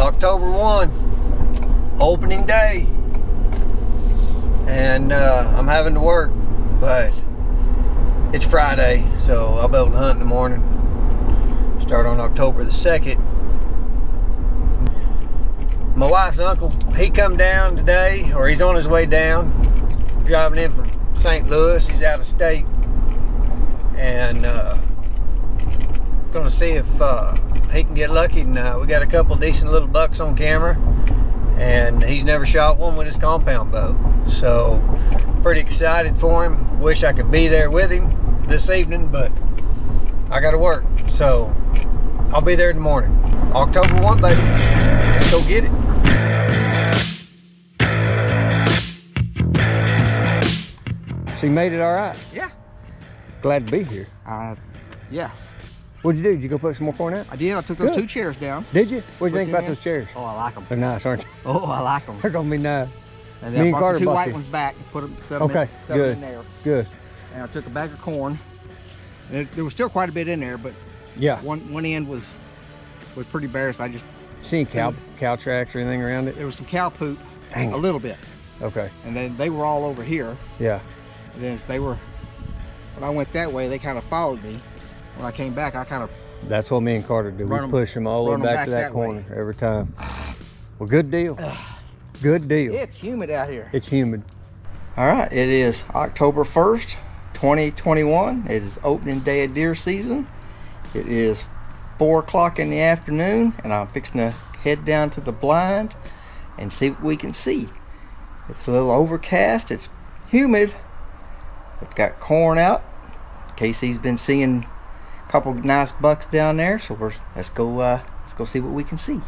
October 1, opening day, and I'm having to work, but it's Friday, so I'll be able to hunt in the morning. Start on October the 2nd. My wife's uncle, he come down today, or he's on his way down, driving in from St. Louis. He's out of state, and gonna see if he can get lucky tonight. We got a couple decent little bucks on camera, and he's never shot one with his compound bow, so pretty excited for him. Wish I could be there with him this evening, but I gotta work, so I'll be there in the morning. October 1, baby. Let's go get it. So you made it all right? Yeah. Glad to be here. Yes. What'd you do? Did you go put some more corn out? I did. I took those 2 chairs down. Did you? What'd you think about those chairs? Oh, I like them. They're nice, aren't they? Oh, I like them. They're gonna be nice. And then I brought the 2 white ones back and put them, set them in there. Good. And I took a bag of corn. And there was still quite a bit in there, but yeah, one end was pretty bare, so I just seen cow tracks or anything around it. There was some cow poop, Dang it. A little bit. Okay. And then they were all over here. Yeah. And then they were, when I went that way, they kind of followed me. When I came back, I kind of. That's what me and Carter do. We push them all the way back to that corner every time. Well, good deal. Good deal. It's humid out here. It's humid. All right, it is October 1st, 2021. It is opening day of deer season. It is 4 o'clock in the afternoon, and I'm fixing to head down to the blind and see what we can see. It's a little overcast. It's humid. We've got corn out. Casey's been seeing a couple of nice bucks down there, so let's go see what we can see.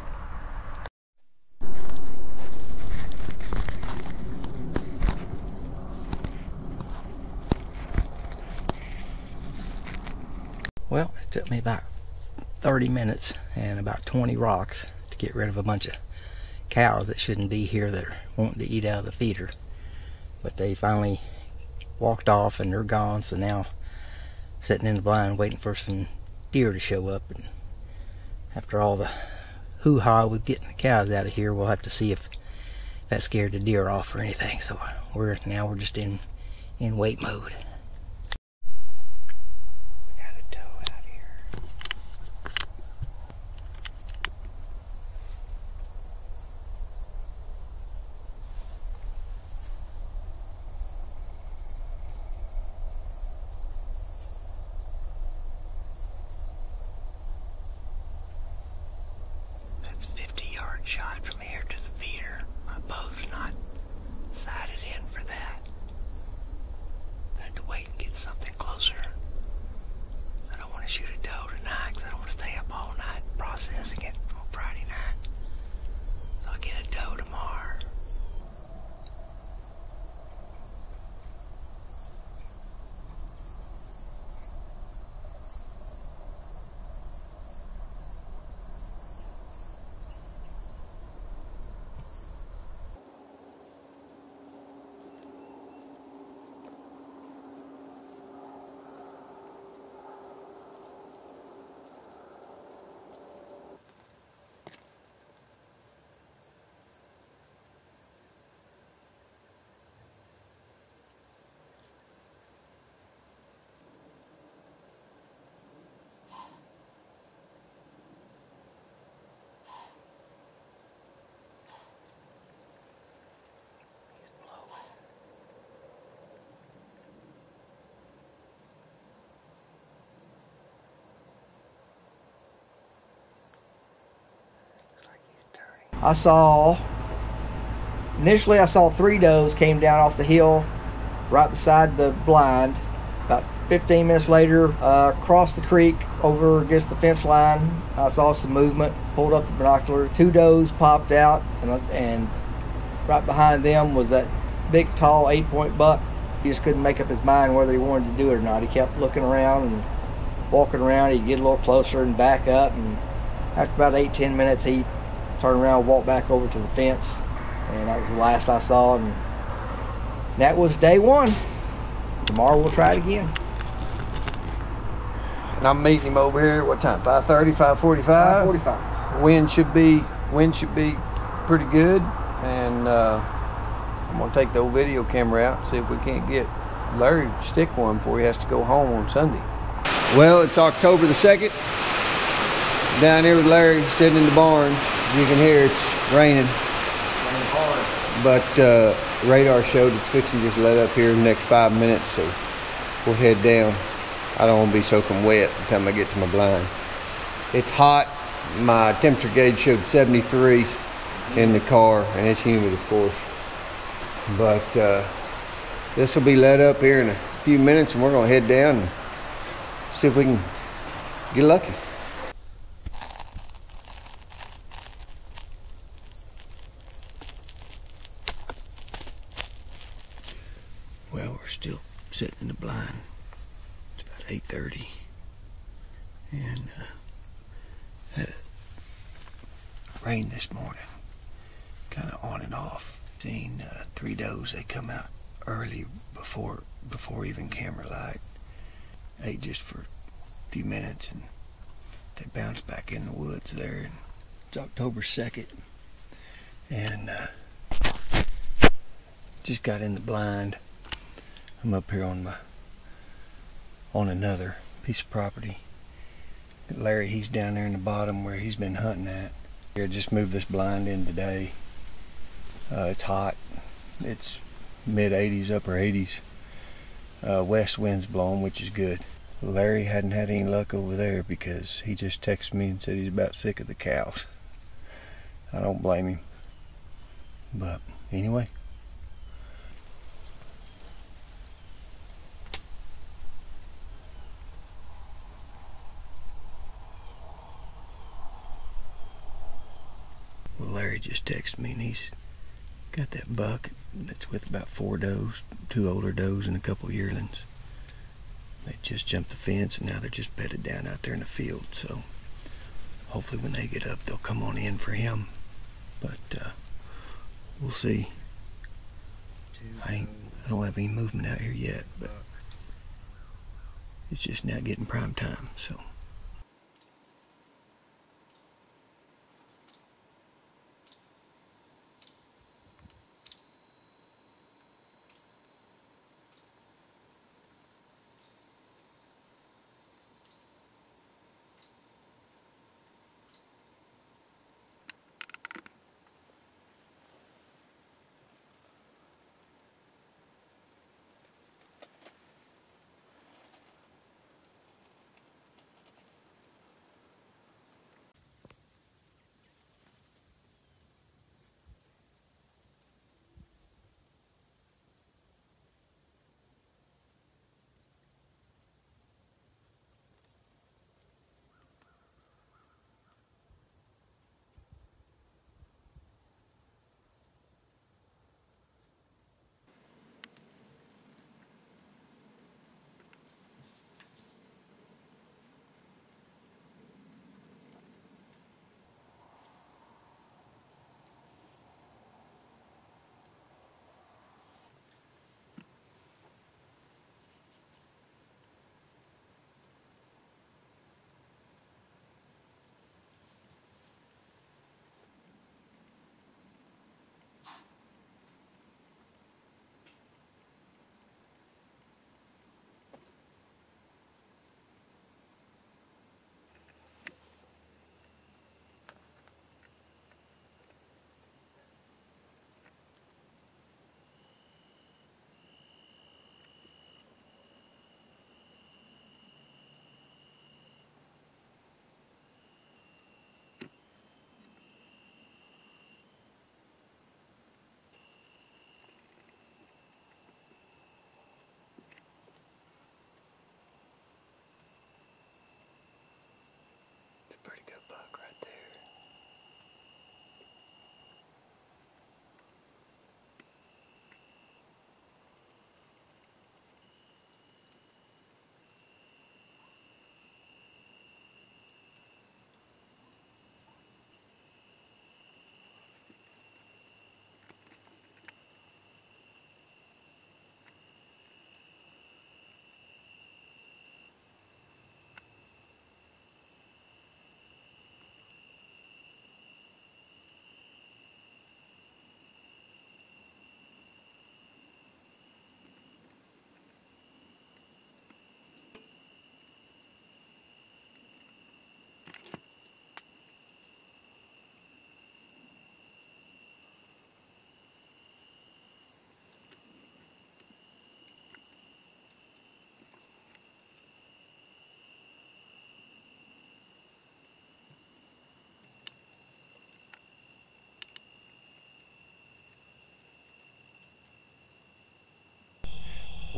Well, it took me about 30 minutes and about 20 rocks to get rid of a bunch of cows that shouldn't be here that are wanting to eat out of the feeder. But they finally walked off and they're gone, so now sitting in the blind waiting for some deer to show up. And after all the hoo-ha with getting the cows out of here, we'll have to see if that scared the deer off or anything. So we're just in wait mode. Shot from here to the feeder. My bow's not sighted in for that. I had to wait and get something closer. I don't want to shoot a doe tonight because I don't want to stay up all night processing it on Friday night. So I'll get a doe tomorrow. Initially I saw 3 does came down off the hill right beside the blind. About 15 minutes later, across the creek over against the fence line, I saw some movement, pulled up the binocular. 2 does popped out, and right behind them was that big, tall 8-point buck. He just couldn't make up his mind whether he wanted to do it or not. He kept looking around and walking around. He'd get a little closer and back up, and after about 8-10 minutes, he turned around and walked back over to the fence, and that was the last I saw. And that was day 1. Tomorrow we'll try it again. And I'm meeting him over here, what time, 5:30, 5:45? 5:45. Wind should be Wind should be pretty good, and I'm gonna take the old video camera out and see if we can't get Larry to stick one before he has to go home on Sunday. Well, it's October the 2nd. Down here with Larry sitting in the barn. As you can hear, it's raining. But radar showed it's fixing to just let up here in the next 5 minutes, so we'll head down. I don't want to be soaking wet by the time I get to my blind. It's hot. My temperature gauge showed 73 in the car, and it's humid, of course. But this will be let up here in a few minutes, and we're going to head down and see if we can get lucky. Well, we're still sitting in the blind. It's about 8:30, and had rain this morning, kind of on and off. Seen 3 does. They come out early before even camera light. Ate just for a few minutes, and they bounce back in the woods there. And it's October 2nd, and just got in the blind. I'm up here on another piece of property. Larry, he's down there in the bottom where he's been hunting at. I just moved this blind in today. It's hot. It's mid-80s, upper 80s. West wind's blowing, which is good. Larry hadn't had any luck over there because he just texted me and said he's about sick of the cows. I don't blame him. But anyway. Well, Larry just texted me, and he's got that buck that's with about 4 does, 2 older does and a couple yearlings. They just jumped the fence, and now they're just bedded down out there in the field. So hopefully when they get up, they'll come on in for him. But we'll see. I don't have any movement out here yet, but it's just now getting prime time. So.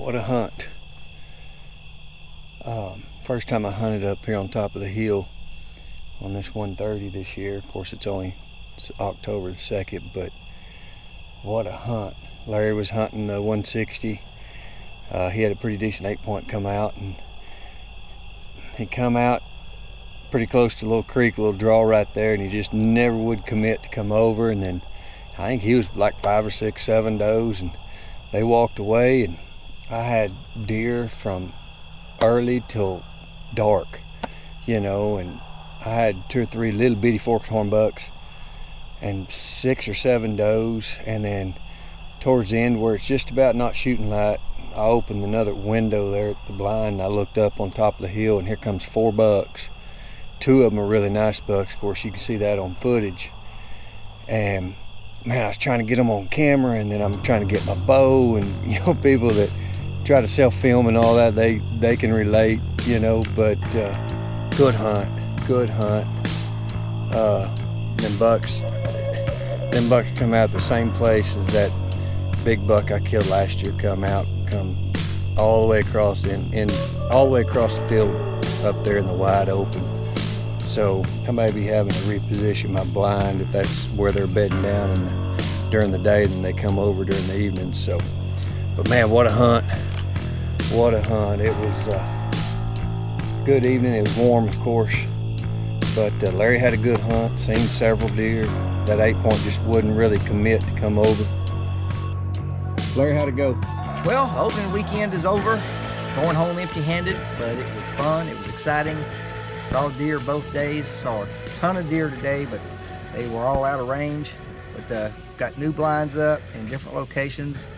What a hunt. First time I hunted up here on top of the hill on this 130 this year. Of course, it's October the 2nd, but what a hunt. Larry was hunting the 160. He had a pretty decent 8-point come out, and he come out pretty close to a little creek, a little draw right there, and he just never would commit to come over. And then I think he was like 5 or 6, 7 does, and they walked away, and I had deer from early till dark, you know, and I had 2 or 3 little bitty forked horn bucks and 6 or 7 does. And then towards the end, where it's just about not shooting light, I opened another window there at the blind, and I looked up on top of the hill, and here comes 4 bucks. 2 of them are really nice bucks. Of course, you can see that on footage. And man, I was trying to get them on camera, and then I'm trying to get my bow, and you know, people that try to self-film and all that, they can relate, you know. But good hunt. Them bucks come out the same place as that big buck I killed last year. Come all the way across all the way across the field up there in the wide open. So I may be having to reposition my blind if that's where they're bedding down during the day, then they come over during the evening. So, but man, what a hunt. What a hunt. It was a good evening. It was warm, of course, but Larry had a good hunt, seen several deer. That 8-point just wouldn't really commit to come over. Larry, how'd it go? Well, opening weekend is over. Going home empty-handed, but it was fun. It was exciting. Saw deer both days. Saw a ton of deer today, but they were all out of range. But got new blinds up in different locations.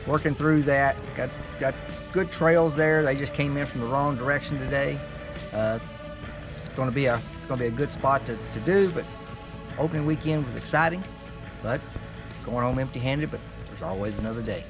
Working through that. Got good trails there. They just came in from the wrong direction today. It's going to be a good spot to do. But opening weekend was exciting. But going home empty-handed. But there's always another day.